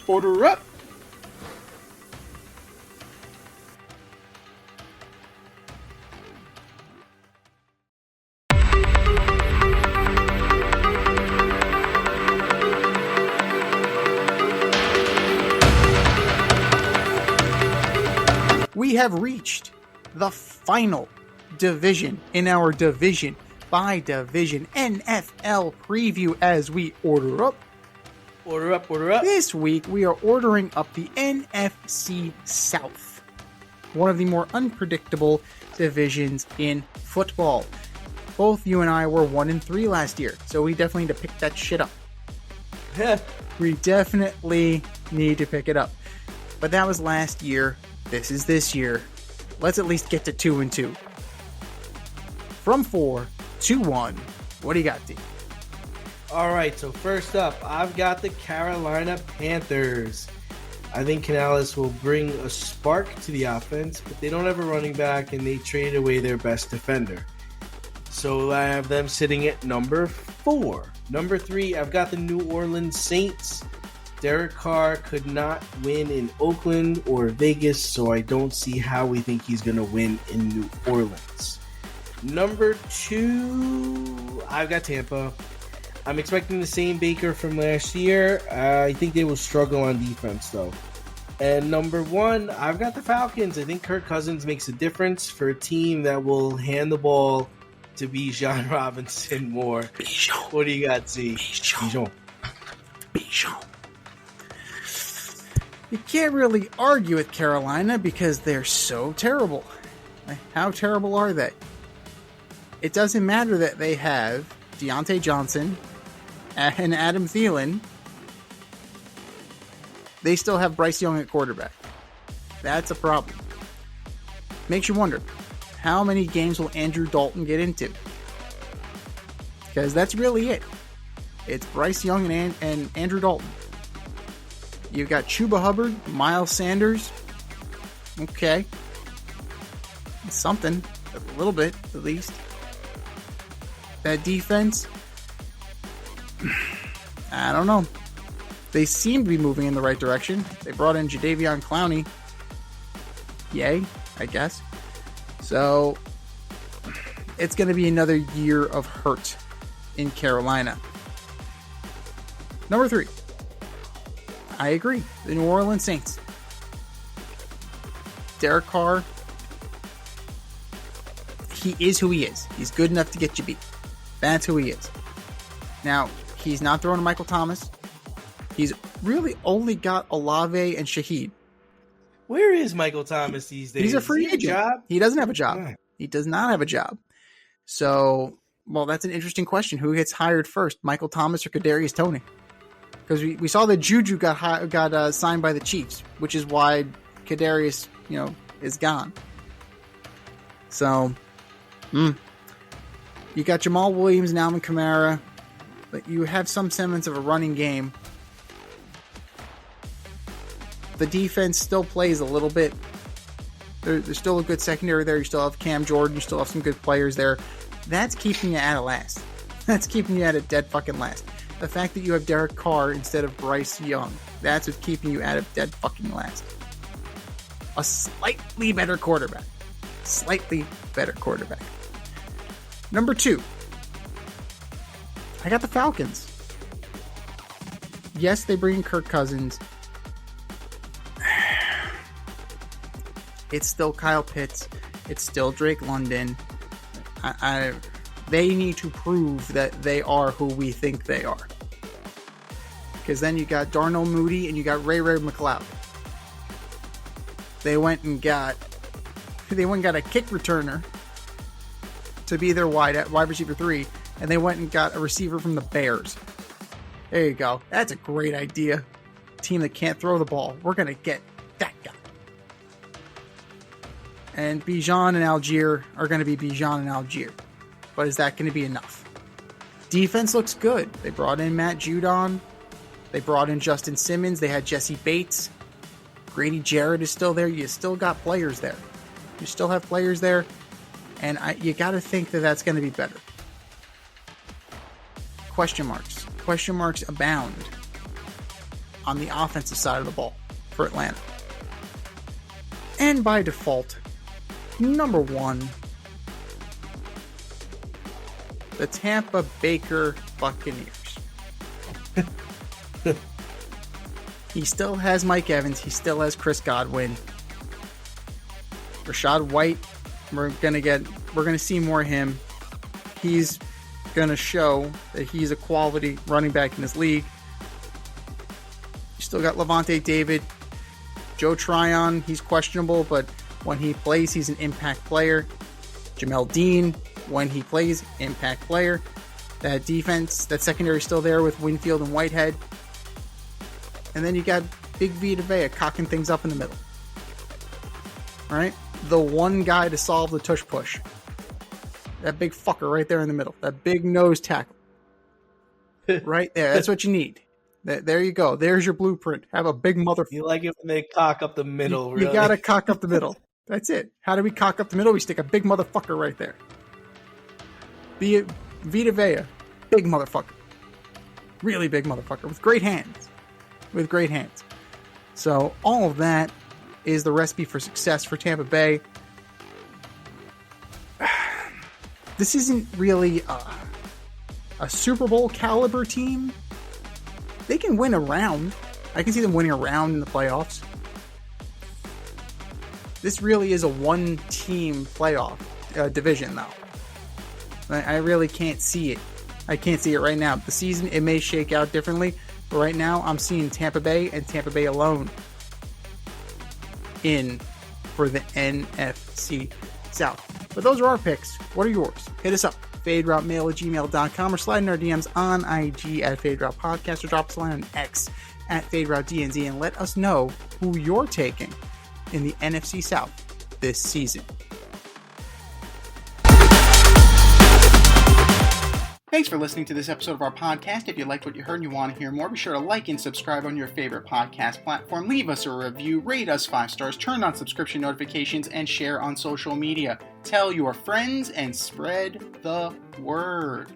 Order up. We have reached the final division in our division by division NFL preview as we order up. Order up, order up. This week we are ordering up the NFC South, one of the more unpredictable divisions in football. Both you and I were 1-3 last year, so we definitely need to pick that shit up. We definitely need to pick it up. But that was last year. This is this year. Let's at least get to 2-2. From 4 to 1. What do you got, D? All right, so first up, I've got the Carolina Panthers. I think Canales will bring a spark to the offense, but they don't have a running back, and they traded away their best defender. So I have them sitting at number 4. Number 3, I've got the New Orleans Saints. Derek Carr could not win in Oakland or Vegas, so I don't see how we think he's going to win in New Orleans. Number 2, I've got Tampa. I'm expecting the same Baker from last year. I think they will struggle on defense, though. And number 1, I've got the Falcons. I think Kirk Cousins makes a difference for a team that will hand the ball to Bijan Robinson more. Bijan. What do you got, Z? Bijan. You can't really argue with Carolina because they're so terrible. How terrible are they? It doesn't matter that they have Deontay Johnson and Adam Thielen. They still have Bryce Young at quarterback. That's a problem. Makes you wonder, how many games will Andrew Dalton get into? Because that's really it. It's Bryce Young and Andrew Dalton. You've got Chuba Hubbard, Miles Sanders. Okay. It's something. A little bit, at least. That defense, I don't know. They seem to be moving in the right direction. They brought in Jadeveon Clowney. Yay, I guess. So, it's going to be another year of hurt in Carolina. Number 3. I agree. The New Orleans Saints. Derek Carr, he is who he is. He's good enough to get you beat. That's who he is. Now, he's not throwing to Michael Thomas. He's really only got Olave and Shaheed. Where is Michael Thomas these days? He's a free agent. He doesn't have a job. Yeah. He does not have a job. So, well, that's an interesting question. Who gets hired first, Michael Thomas or Kadarius Toney? Because we saw that Juju got signed by the Chiefs, which is why Kadarius, is gone. So, you got Jamal Williams and Alvin Kamara, but you have some semblance of a running game. The defense still plays a little bit. There's still a good secondary there. You still have Cam Jordan. You still have some good players there. That's keeping you at a last. That's keeping you at a dead fucking last. The fact that you have Derek Carr instead of Bryce Young, that's what's keeping you at a dead fucking last. A slightly better quarterback. Number 2, I got the Falcons. Yes, they bring in Kirk Cousins. It's still Kyle Pitts. It's still Drake London. They need to prove that they are who we think they are. Because then you got Darnell Mooney and you got Ray McLeod. They went and got a kick returner to be their wide receiver 3, and they went and got a receiver from the Bears. There you go. That's a great idea. Team that can't throw the ball. We're going to get that guy. And Bijan and Algier are going to be Bijan and Algier. But is that going to be enough? Defense looks good. They brought in Matt Judon. They brought in Justin Simmons. They had Jesse Bates. Grady Jarrett is still there. You still got players there. You still have players there. And you got to think that that's going to be better. Question marks. Question marks abound. on the offensive side of the ball for Atlanta. And by default, number 1, the Tampa Baker Buccaneers. He still has Mike Evans. He still has Chris Godwin. Rachaad White, we're gonna see more of him. He's gonna show that he's a quality running back in this league. You still got Levante David, Joe Tryon. He's questionable, but when he plays, he's an impact player. Jamel Dean, when he plays, impact player. That defense, that secondary is still there with Winfield and Whitehead. And then you got Big Vita Vea cocking things up in the middle. Right? The one guy to solve the tush push. That big fucker right there in the middle. That big nose tackle. Right there. That's what you need. There you go. There's your blueprint. Have a big motherfucker. You like it when they cock up the middle, You really. gotta cock up the middle. That's it. How do we cock up the middle? We stick a big motherfucker right there. Be it Vita Vea. Big motherfucker. Really big motherfucker. With great hands. So all of that is the recipe for success for Tampa Bay. This isn't really a Super Bowl caliber team. They can win a round. I can see them winning a round in the playoffs. This really is a one-team playoff division, though. I really can't see it. I can't see it right now. The season, it may shake out differently, but right now I'm seeing Tampa Bay and Tampa Bay alone in for the NFC South. But those are our picks. What are yours? Hit us up. FadeRouteMail@gmail.com or slide in our DMs on IG at FadeRoutePodcast or drop us a line on X at FadeRouteDNZ and let us know who you're taking in the NFC South this season. Thanks for listening to this episode of our podcast. If you liked what you heard and you want to hear more, be sure to like and subscribe on your favorite podcast platform. Leave us a review, rate us 5 stars, turn on subscription notifications, and share on social media. Tell your friends and spread the word.